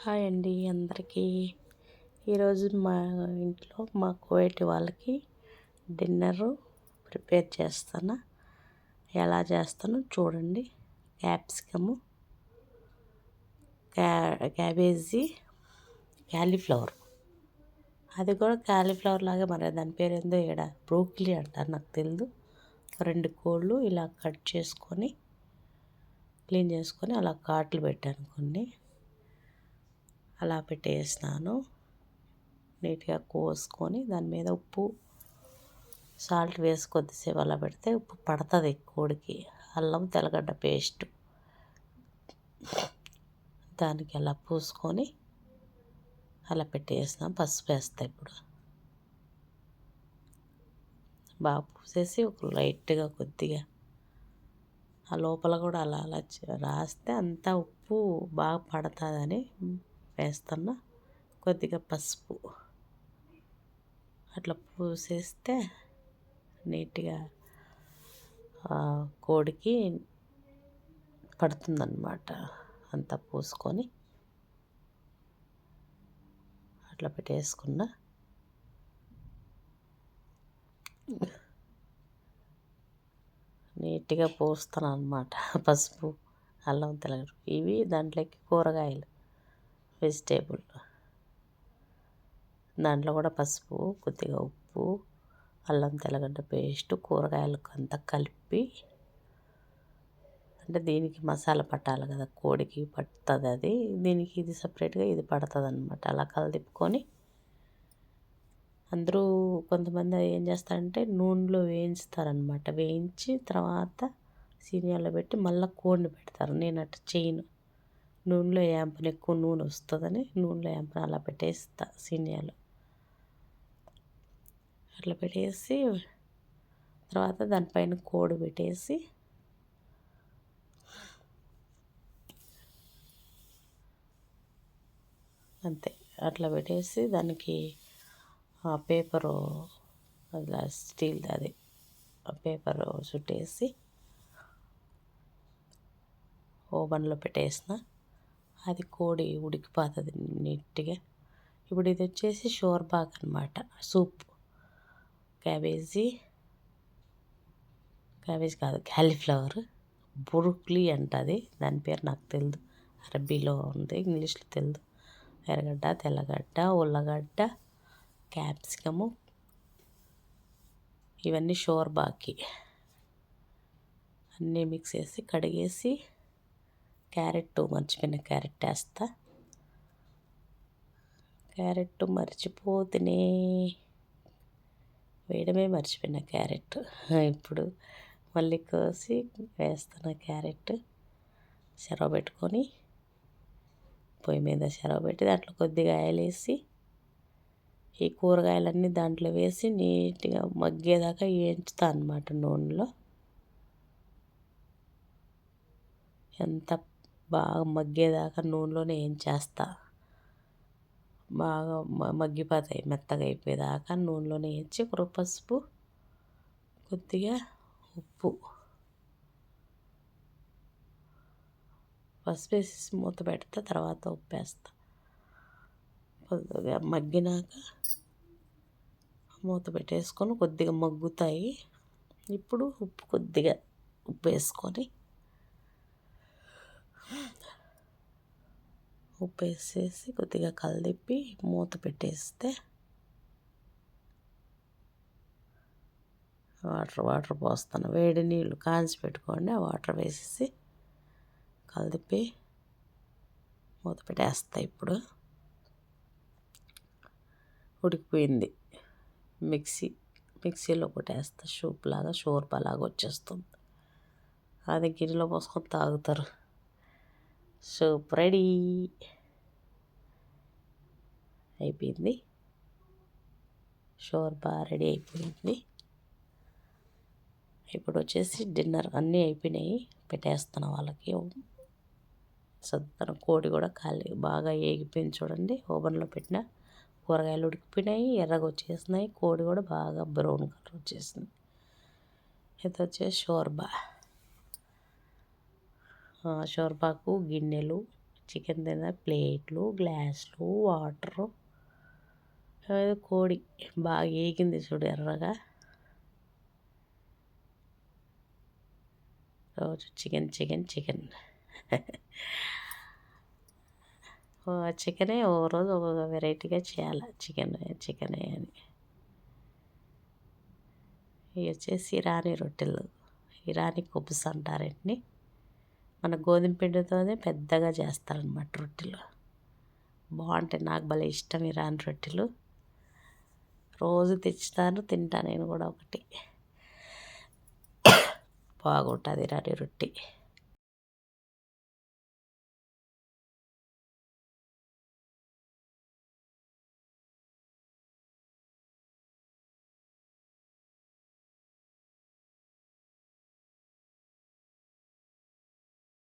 Hi అండి అందరికీ. ఈరోజు మా ఇంట్లో మా కోయటి వాళ్ళకి డిన్నరు ప్రిపేర్ చేస్తాను. ఎలా చేస్తానో చూడండి. Capsicum, cabbage, cauliflower. అది కూడా క్యాలీఫ్లవర్ లాగా, మరి దాని పేరు ఏందో ఇక్కడ బ్రోకలీ అంటారు, నాకు తెలియదు. 2 కోళ్ళు ఇలా కట్ చేసుకొని క్లీన్ చేసుకొని అలా కాట్లు పెట్టాను కొన్ని. అలా పెట్టేసినాను. నీట్గా కోసుకొని దాని మీద ఉప్పు సాల్ట్ వేసి కొద్దిసేపు అలా పెడితే ఉప్పు పడుతుంది కోడికి. అల్లం తెల్లగడ్డ పేస్ట్ దానికి అలా పూసుకొని అలా పెట్టేసిన. పసుపు వేస్తా ఇప్పుడు. బాగా పూసేసి ఒక లైట్గా కొద్దిగా ఆ లోపల కూడా అలా అలా రాస్తే అంతా ఉప్పు బాగా పడుతుందని వేస్తున్నా. కొద్దిగా పసుపు అట్లా పూసేస్తే నీట్గా కోడికి పడుతుందన్నమాట. అంతా పూసుకొని అట్లా పెట్టేసుకున్నా. నీట్గా పూస్తాను అన్నమాట. పసుపు, అల్లం తెల్లగడ్డ, ఇవి దాంట్లోకి కూరగాయలు, వెజిటేబుల్, దాంట్లో కూడా పసుపు, కొద్దిగా ఉప్పు, అల్లం తెల్లగడ్డ పేస్ట్, కూరగాయలకు అంతా కలిపి, అంటే దీనికి మసాలా పట్టాలి కదా, కోడికి పడుతుంది అది, దీనికి ఇది సపరేట్గా ఇది పడుతుంది అనమాట. అలా కలిదిప్పుకొని అందరూ కొంతమంది ఏం చేస్తారంటే నూనెలో వేయించుతారనమాట. వేయించి తర్వాత సీనియాలో పెట్టి మళ్ళీ కోడిని పెడతారు. నేను అట్లా చేయను. నూనెలో ఏంపని ఎక్కువ నూనె వస్తుందని నూనెలో ఏంపని అలా పెట్టేస్తా సీనియాలో. అట్లా పెట్టేసి తర్వాత దానిపైన కోడి పెట్టేసి అంతే. అట్లా పెట్టేసి దానికి పేపరు, అలా స్టీల్ది అది పేపరు చుట్టేసి ఓవెన్లో పెట్టేసిన. అది కోడి ఉడికిపోతుంది నీట్గా. ఇప్పుడు ఇది వచ్చేసి షోర్బాక్ అనమాట, సూప్. క్యాబేజీ కాదు, క్యాలీఫ్లవర్, బ్రోకలీ అంటుంది దాని పేరు, నాకు తెలియదు. అరబీలో ఉంది, ఇంగ్లీష్లో తెలియదు. ఎర్రగడ్డ, తెల్లగడ్డ, ఉల్లగడ్డ, క్యాప్సికము, ఇవన్నీ షోర్బాకి అన్నీ మిక్స్ చేసి కడిగేసి క్యారెట్, మర్చిపోయిన క్యారెట్ వేస్తా. క్యారెట్ మర్చిపోతేనే వేయడమే మర్చిపోయిన క్యారెట్. ఇప్పుడు మళ్ళీ కోసి వేస్తాను క్యారెట్. చెరవ పెట్టుకొని పొయ్యి మీద చెరవ పెట్టి దాంట్లో కొద్దిగా ఆయిల్ వేసి ఈ కూరగాయలన్నీ దాంట్లో వేసి నీట్గా మగ్గేదాకా వేయించుతా అన్నమాట నూనెలో. ఎంత బాగా మగ్గేదాకా నూనెలోనే వేయించేస్తా. బాగా మగ్గిపోతాయి, మెత్తగా అయిపోయేదాకా నూనెలోనే వేయించి పసుపు, కొద్దిగా ఉప్పు, పసుపు వేసి మూత పెడతా. తర్వాత ఉప్పు వేస్తా. కొద్దిగా మగ్గినాక మూత పెట్టేసుకొని కొద్దిగా మగ్గుతాయి. ఇప్పుడు కొద్దిగా ఉప్పు వేసుకొని ఉప్పు వేసేసి కొద్దిగా కలిపి మూత పెట్టేస్తే వాటర్ పోస్తాను. వేడి నీళ్ళు కాంచి పెట్టుకోండి, ఆ వాటర్ వేసేసి కలిపి మూత పెట్టేస్తా. ఇప్పుడు ఉడికిపోయింది. మిక్సీలో కొట్టేస్తా. షోర్బా లాగా వచ్చేస్తుంది. అది గిన్నెలో పోసుకొని తాగుతారు. సూప్ రెడీ అయిపోయింది. షోర్బా రెడీ అయిపోయింది. ఇప్పుడు వచ్చేసి డిన్నర్ అన్నీ అయిపోయినాయి, పెట్టేస్తాను వాళ్ళకి. సొంతన కోడి కూడా బాగా ఏగిపోయింది చూడండి. ఓవెన్లో పెట్టిన కూరగాయలు ఉడికిపోయినాయి, ఎర్రగా వచ్చేసినాయి. కోడి కూడా బాగా బ్రౌన్ కలర్ వచ్చేసింది. ఇది వచ్చేసి షోర్బాకు గిన్నెలు చికెన్ తిన్న ప్లేట్లు, గ్లాసులు, వాటరు. కోడి బాగా ఏగింది చూడు ఎర్రగా. రోజు చికెన్ చికెన్ చికెన్. చికెనే ఓ రోజు ఒక్కొక్క వెరైటీగా చేయాలి. చికెన్ చికెనే అని. ఇవి వచ్చేసి ఇరానీ రొట్టెలు, ఇరానీ కుబుస్ అంటారు వీటిని. మన గోధుమ పిండితోనే పెద్దగా చేస్తారనమాట రొట్టెలు. బాగుంటాయి, నాకు భలే ఇష్టం ఇరానీ రొట్టెలు. రోజు తెచ్చుతాను, తింటా నేను కూడా ఒకటి. బాగుంటుంది ఇరానీ రొట్టె.